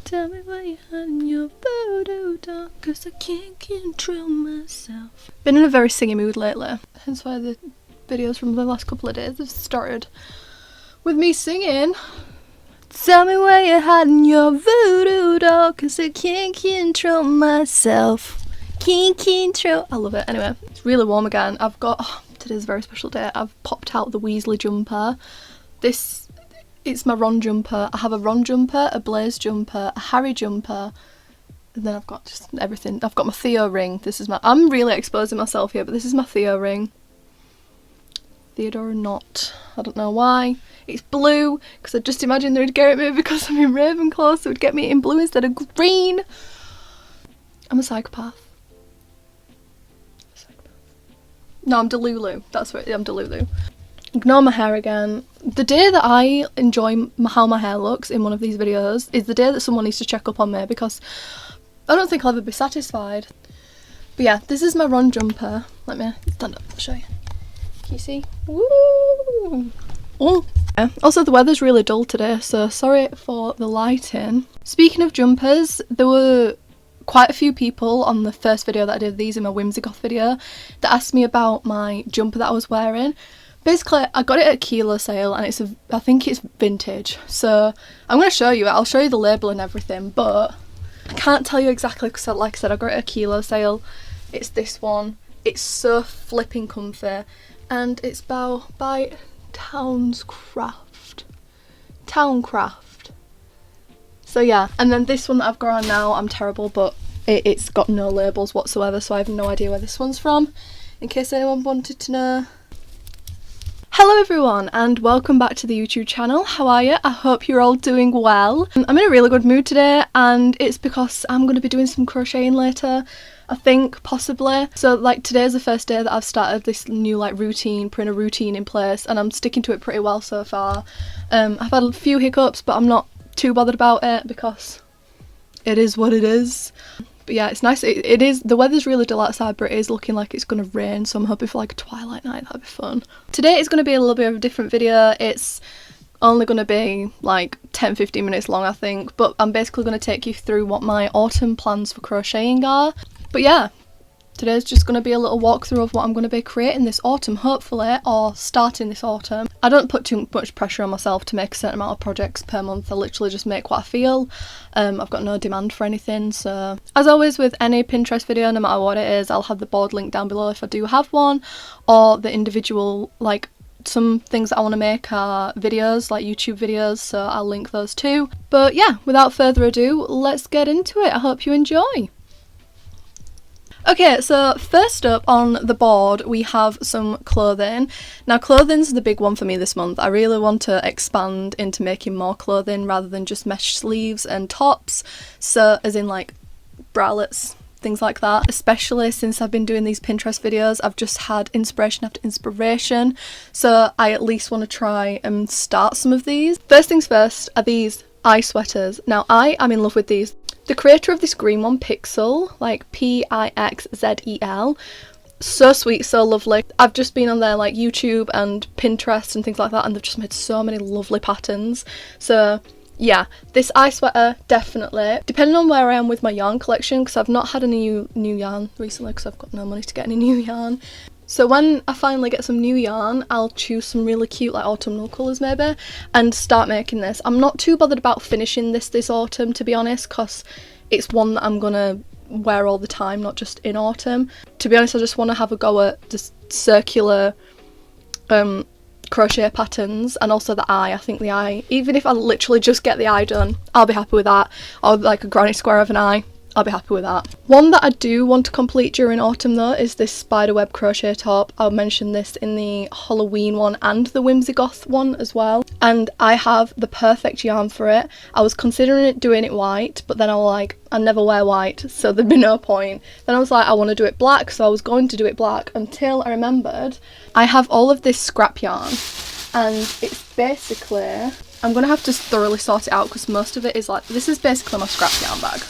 Tell me why you're hiding your voodoo doll, 'cause I can't control myself. Been in a very singy mood lately, hence why the videos from the last couple of days have started with me singing. Tell me why you're hiding your voodoo doll, 'cause I can't control myself. Can't control. I love it. Anyway, it's really warm again. I've got, today's a very special day. I've popped out the Weasley jumper. It's my Ron jumper. I have a Ron jumper, a Blaze jumper, a Harry jumper, and then I've got just everything. I've got my Theo ring. This is my, I'm really exposing myself here, but this is my Theo ring. Theodore or not, I don't know why. It's blue, because I just imagined they would get me because I'm in Ravenclaw, so it would get me in blue instead of green. I'm a psychopath. No, I'm Delulu. That's what I'm, Delulu. Ignore my hair again. The day that I enjoy how my hair looks in one of these videos is the day that someone needs to check up on me, because I don't think I'll ever be satisfied. But yeah, this is my Ron jumper. Let me stand up, I'll show you. Can you see? Woo! Oh. Yeah. Also, the weather's really dull today, so sorry for the lighting. Speaking of jumpers, there were quite a few people on the first video that I did these in my whimsigoth video that asked me about my jumper that I was wearing. Basically, I got it at a kilo sale, and I think it's vintage. So I'm going to show you it. I'll show you the label and everything, but I can't tell you exactly because, like I said, I got it at a kilo sale. It's this one. It's so flipping comfy, and it's by Towncraft. So yeah, and then this one that I've got on now, I'm terrible, but it's got no labels whatsoever, so I have no idea where this one's from, in case anyone wanted to know. Hello everyone, and welcome back to the YouTube channel. How are you? I hope you're all doing well. I'm in a really good mood today, and it's because I'm going to be doing some crocheting later, I think, possibly. So like today's the first day that I've started this new like routine, putting a routine in place, and I'm sticking to it pretty well so far. I've had a few hiccups, but I'm not too bothered about it because it is what it is. But yeah, it's nice. It is, the weather's really dull outside, but it is looking like it's going to rain, so I'm hoping for like a twilight night. That'd be fun. Today is going to be a little bit of a different video. It's only going to be like 10-15 minutes long, I think, but I'm basically going to take you through what my autumn plans for crocheting are. But yeah, today's just going to be a little walkthrough of what I'm going to be creating this autumn, hopefully, or starting this autumn. I don't put too much pressure on myself to make a certain amount of projects per month. I literally just make what I feel. I've got no demand for anything, so as always with any Pinterest video, no matter what it is, I'll have the board link down below if I do have one, or the individual, like, some things that I want to make are videos, like YouTube videos, so I'll link those too. But yeah, without further ado, let's get into it. I hope you enjoy. Okay, so first up on the board we have some clothing. Now clothing's the big one for me this month. I really want to expand into making more clothing rather than just mesh sleeves and tops, so as in like bralettes, things like that. Especially since I've been doing these Pinterest videos, I've just had inspiration after inspiration, so I at least want to try and start some of these. First things first are these eye sweaters. Now I am in love with these. The creator of this green one, Pixel, like Pixzel, so sweet, so lovely. I've just been on their like YouTube and Pinterest and things like that, and they've just made so many lovely patterns. So yeah, this eye sweater, definitely. Depending on where I am with my yarn collection, because I've not had any new yarn recently because I've got no money to get any new yarn. So when I finally get some new yarn, I'll choose some really cute like autumnal colours maybe and start making this. I'm not too bothered about finishing this autumn, to be honest, because it's one that I'm gonna wear all the time, not just in autumn. To be honest, I just want to have a go at just circular crochet patterns, and also the eye. I think the eye, even if I literally just get the eye done, I'll be happy with that, or like a granny square of an eye. I'll be happy with that. One that I do want to complete during autumn though is this spiderweb crochet top. I'll mention this in the Halloween one and the whimsigoth one as well. And I have the perfect yarn for it. I was considering doing it white, but then I was like, I never wear white, so there'd be no point. Then I was like, I want to do it black, so I was going to do it black until I remembered I have all of this scrap yarn, and it's basically, I'm going to have to thoroughly sort it out because most of it is like, this is basically my scrap yarn bag.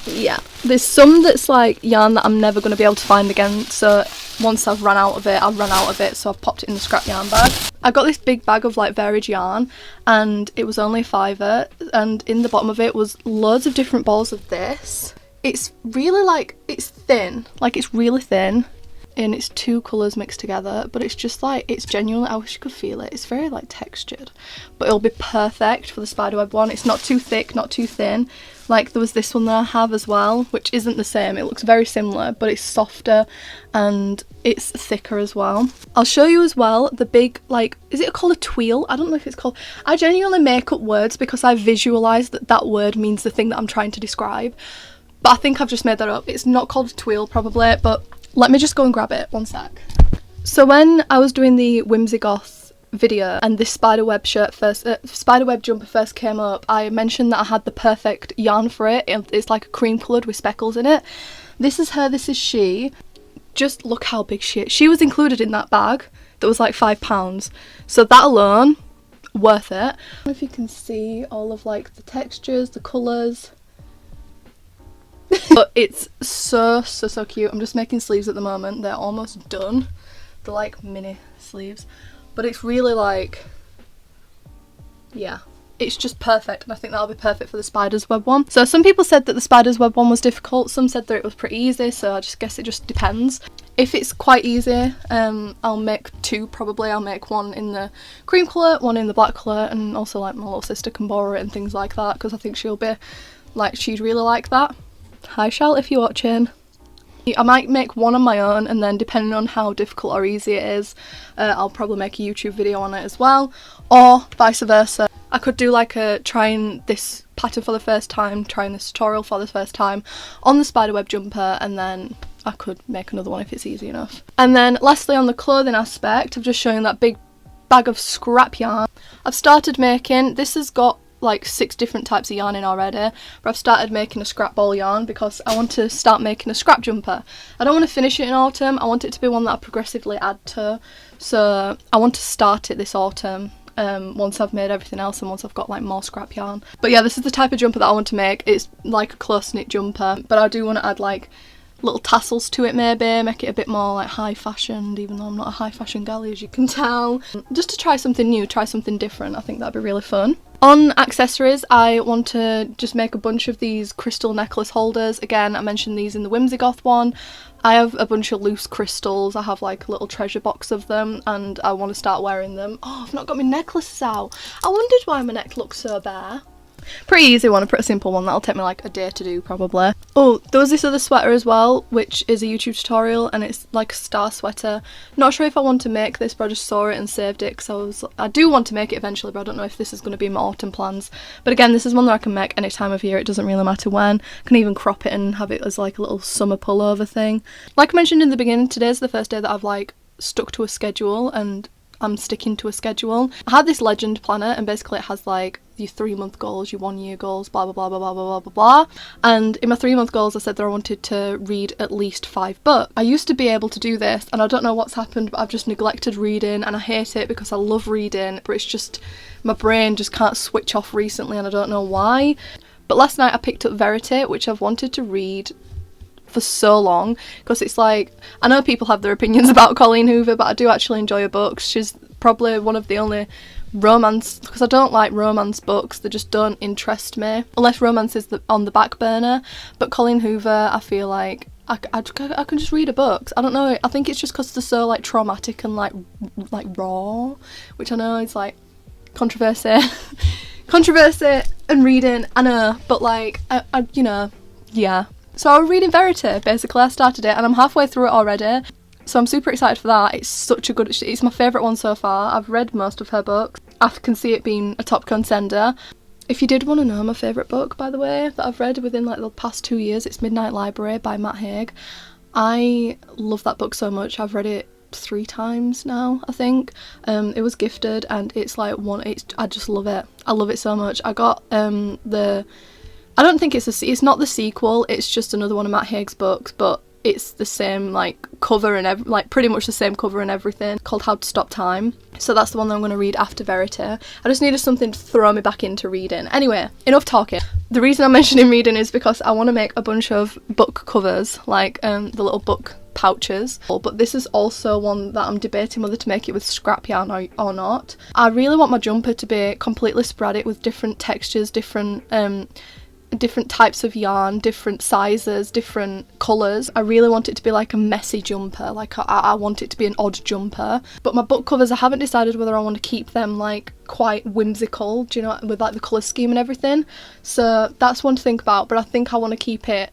Yeah, there's some that's like yarn that I'm never going to be able to find again, so once I've run out of it, I've run out of it, so I've popped it in the scrap yarn bag. I got this big bag of like varied yarn, and it was only £5, and in the bottom of it was loads of different balls of this. It's really like, it's thin, like it's really thin, and it's 2 colours mixed together, but it's just like, it's genuinely, I wish you could feel it, it's very like textured, but it'll be perfect for the spiderweb one. It's not too thick, not too thin. Like there was this one that I have as well, which isn't the same, it looks very similar, but it's softer and it's thicker as well. I'll show you as well the big, like, is it called a tweel? I don't know if it's called, I genuinely make up words because I visualise that that word means the thing that I'm trying to describe, but I think I've just made that up. It's not called a tweel probably, but let me just go and grab it, one sec. So when I was doing the whimsigoth video and this spiderweb jumper first came up, I mentioned that I had the perfect yarn for it. It's like a cream coloured with speckles in it. This is her, this is she. Just look how big she is. She was included in that bag that was like £5, so that alone, worth it. I don't know if you can see all of like the textures, the colours, but it's so cute. I'm just making sleeves at the moment, they're almost done. They're like mini sleeves, but it's really like, yeah, it's just perfect, and I think that'll be perfect for the spider's web one. So some people said that the spider's web one was difficult, some said that it was pretty easy, so I just guess it just depends. If it's quite easy, I'll make 2 probably. I'll make one in the cream colour, one in the black colour, and also like my little sister can borrow it and things like that, because I think she'll be like, she'd really like that. Hi Shell, if you're watching. I might make one on my own, and then depending on how difficult or easy it is, I'll probably make a YouTube video on it as well, or vice versa. I could do like a trying this pattern for the first time, trying this tutorial for the first time on the spiderweb jumper, and then I could make another one if it's easy enough. And then lastly, on the clothing aspect, I've just shown you that big bag of scrap yarn. I've started making, this has got like 6 different types of yarn in already, but I've started making a scrap ball yarn because I want to start making a scrap jumper. I don't want to finish it in autumn, I want it to be one that I progressively add to, so I want to start it this autumn, once I've made everything else and once I've got like more scrap yarn. But yeah, this is the type of jumper that I want to make. It's like a close-knit jumper, but I do want to add like little tassels to it, maybe make it a bit more like high fashioned, even though I'm not a high fashion girly, as you can tell. Just to try something new, try something different, I think that'd be really fun. On accessories, I want to just make a bunch of these crystal necklace holders. Again, I mentioned these in the whimsigoth one. I have a bunch of loose crystals, I have like a little treasure box of them, and I want to start wearing them. Oh, I've not got my necklaces out. I wondered why my neck looks so bare. Pretty easy one, a pretty simple one, that'll take me like a day to do probably. Oh, there was this other sweater as well, which is a YouTube tutorial, and it's like a star sweater. Not sure if I want to make this, but I just saw it and saved it because I do want to make it eventually, but I don't know if this is going to be my autumn plans. But again, this is one that I can make any time of year, it doesn't really matter when. I can even crop it and have it as like a little summer pullover thing. Like I mentioned in the beginning, today's the first day that I've like stuck to a schedule, and I'm sticking to a schedule. I had this legend planner, and basically it has like your 3-month goals, your 1-year goals, blah blah blah blah blah blah blah blah. And in my 3-month goals I said that I wanted to read at least 5 books. I used to be able to do this, and I don't know what's happened, but I've just neglected reading, and I hate it because I love reading, but it's just my brain just can't switch off recently, and I don't know why. But last night I picked up Verity, which I've wanted to read for so long, because it's like, I know people have their opinions about Colleen Hoover, but I do actually enjoy her books. She's probably one of the only romance, because I don't like romance books, they just don't interest me unless romance is on the back burner. But Colleen Hoover, I feel like I can just read her books. I don't know, I think it's just because they're so like traumatic and like raw, which I know is like controversy controversy and reading, I know, but like I you know, yeah. So I was reading Verity, basically. I started it and I'm halfway through it already, so I'm super excited for that. It's such a good, it's my favourite one so far. I've read most of her books. I can see it being a top contender. If you did want to know my favourite book, by the way, that I've read within like the past 2 years, it's Midnight Library by Matt Haig. I love that book so much. I've read it 3 times now, I think. It was gifted, and it's like I just love it. I love it so much. I got I don't think it's not the sequel, it's just another one of Matt Haig's books, but it's the same like cover and like pretty much the same cover and everything, called How to Stop Time. So that's the one that I'm going to read after Verity. I just needed something to throw me back into reading. Anyway, enough talking. The reason I'm mentioning reading is because I want to make a bunch of book covers, like the little book pouches, but this is also one that I'm debating whether to make it with scrap yarn or not. I really want my jumper to be completely sporadic with different textures, different types of yarn, different sizes, different colours. I really want it to be like a messy jumper, like I want it to be an odd jumper. But my book covers, I haven't decided whether I want to keep them like quite whimsical, do you know, with like the colour scheme and everything. So that's one to think about, but I think I want to keep it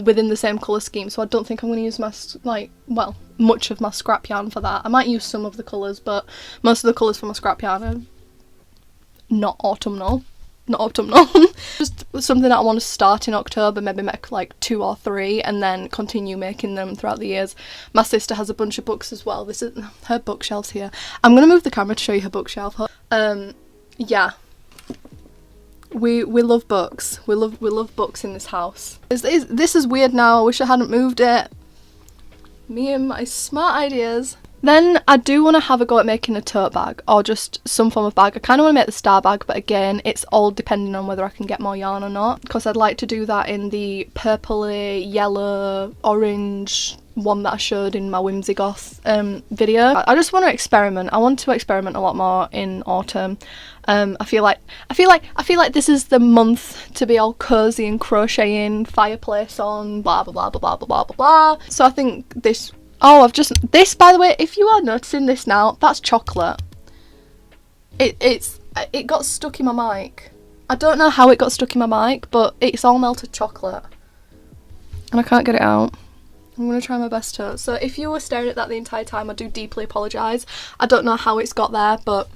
within the same colour scheme, so I don't think I'm going to use my, much of my scrap yarn for that. I might use some of the colours, but most of the colours for my scrap yarn are not autumnal. Just something that I want to start in October, maybe make like 2 or 3 and then continue making them throughout the years. My sister has a bunch of books as well. This is her bookshelves here. I'm going to move the camera to show you her bookshelf. Yeah. We love books. We love books in this house. This is weird now. I wish I hadn't moved it. Me and my smart ideas. Then I do want to have a go at making a tote bag or just some form of bag. I kind of want to make the star bag, but again, it's all depending on whether I can get more yarn or not, because I'd like to do that in the purpley, yellow, orange one that I showed in my whimsigoth video. I just want to experiment. I want to experiment a lot more in autumn. I feel like this is the month to be all cozy and crocheting, fireplace on, blah blah blah blah blah blah blah blah. So I think this. Oh, this, by the way, if you are noticing this now, that's chocolate. It got stuck in my mic. I don't know how it got stuck in my mic, but it's all melted chocolate. And I can't get it out. I'm going to try my best to. So if you were staring at that the entire time, I do deeply apologise. I don't know how it's got there, but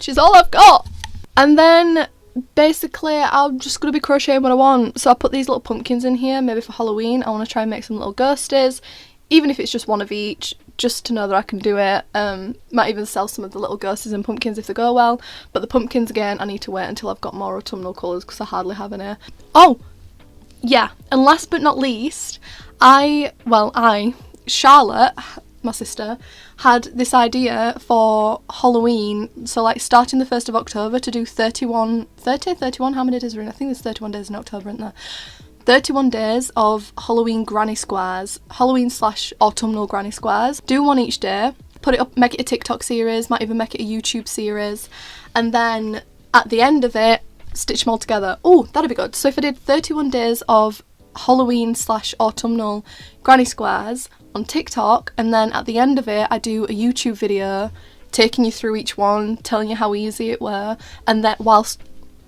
she's all I've got. And then basically I'm just going to be crocheting what I want. So I put these little pumpkins in here, maybe for Halloween. I want to try and make some little ghosties, even if it's just one of each, just to know that I can do it. Might even sell some of the little ghosties and pumpkins if they go well, but the pumpkins, again, I need to wait until I've got more autumnal colours because I hardly have any. Oh yeah, and last but not least, Charlotte, my sister, had this idea for Halloween, so like starting the 1st of October to do 31, how many days are in? I think there's 31 days in October, isn't there? 31 days of Halloween granny squares, Halloween/autumnal granny squares. Do one each day, put it up, make it a TikTok series, might even make it a YouTube series, and then at the end of it, stitch them all together. Oh, that'd be good. So if I did 31 days of Halloween/autumnal granny squares on TikTok, and then at the end of it I do a YouTube video taking you through each one, telling you how easy it were, and that whilst,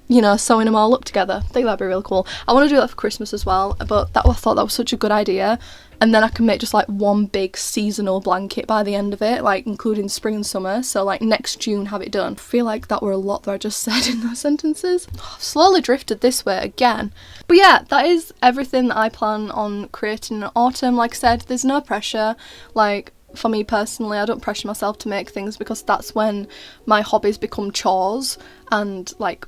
you know, sewing them all up together. I think that'd be really cool. I want to do that for Christmas as well, but I thought that was such a good idea, and then I can make just like one big seasonal blanket by the end of it, like including spring and summer, so like next June have it done. I feel like that were a lot that I just said in those sentences. I've slowly drifted this way again. But yeah, that is everything that I plan on creating in autumn. Like I said, there's no pressure. Like, for me personally, I don't pressure myself to make things because that's when my hobbies become chores and like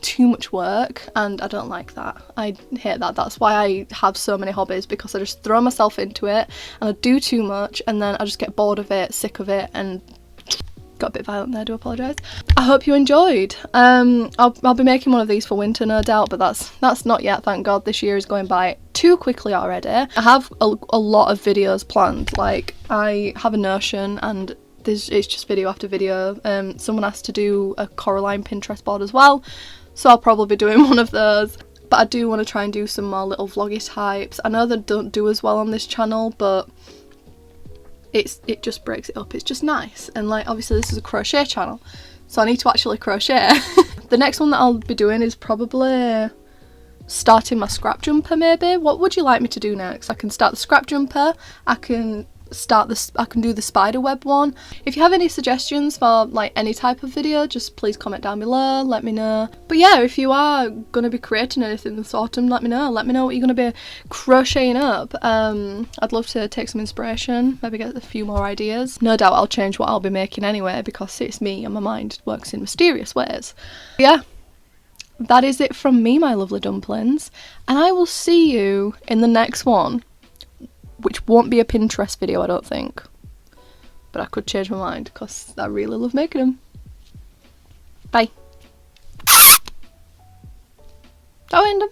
too much work, and I don't like that. I hate that. That's why I have so many hobbies, because I just throw myself into it and I do too much and then I just get bored of it, sick of it, and got a bit violent there, I do apologise. I hope you enjoyed. I'll be making one of these for winter, no doubt, but that's not yet, thank God. This year is going by too quickly already. I have a lot of videos planned. Like, I have a Notion and it's just video after video. Someone asked to do a Coraline Pinterest board as well, so I'll probably be doing one of those. But I do want to try and do some more little vloggy types. I know they don't do as well on this channel, but it just breaks it up. It's just nice. And like, obviously this is a crochet channel, so I need to actually crochet. The next one that I'll be doing is probably starting my scrap jumper, maybe. What would you like me to do next? I can start the scrap jumper, I can do the spiderweb one. If you have any suggestions for like any type of video, just please comment down below, let me know. But yeah, if you are going to be creating anything this autumn, let me know what you're going to be crocheting up. I'd love to take some inspiration, maybe get a few more ideas. No doubt I'll change what I'll be making anyway, because it's me and my mind works in mysterious ways. But yeah, that is it from me, my lovely dumplings, and I will see you in the next one, which won't be a Pinterest video, I don't think. But I could change my mind because I really love making them. Bye. That's how I end them.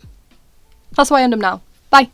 That's how I end them now. Bye.